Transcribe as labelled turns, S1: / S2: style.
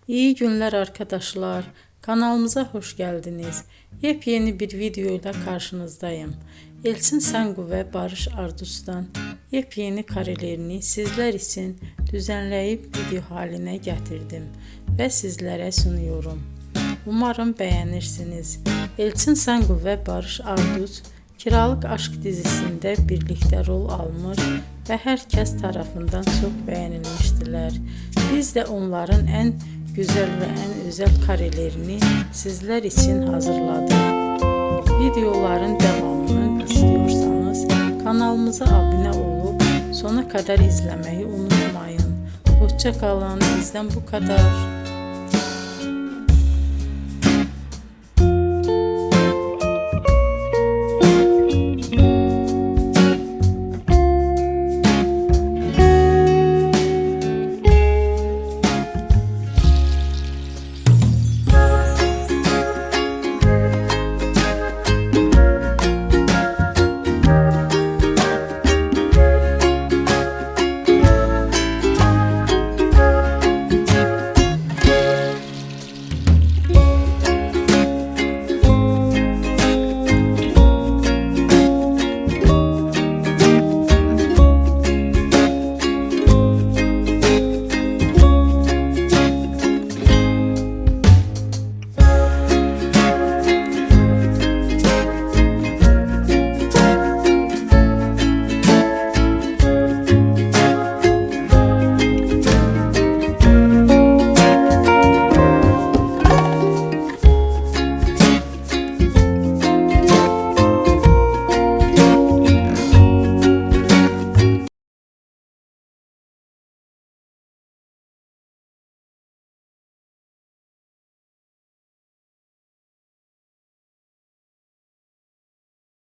S1: İyi günler arkadaşlar. Kanalımıza hoş geldiniz. Yepyeni bir video ile karşınızdayım. Elçin Sangu ve Barış Ardus'tan yepyeni karelerini sizler için düzenleyip video haline getirdim ve sizlere sunuyorum. Umarım beğenirsiniz. Elçin Sangu ve Barış Ardus Kiralık Aşk dizisinde birlikte rol almış ve herkes tarafından çok beğenilmiştiler. Biz de onların en güzel ve en özel karelerini sizler için hazırladık. Videoların devamını istiyorsanız kanalımıza abone olup sona kadar izlemeyi unutmayın. Hoşça kalın. Bizden bu kadar.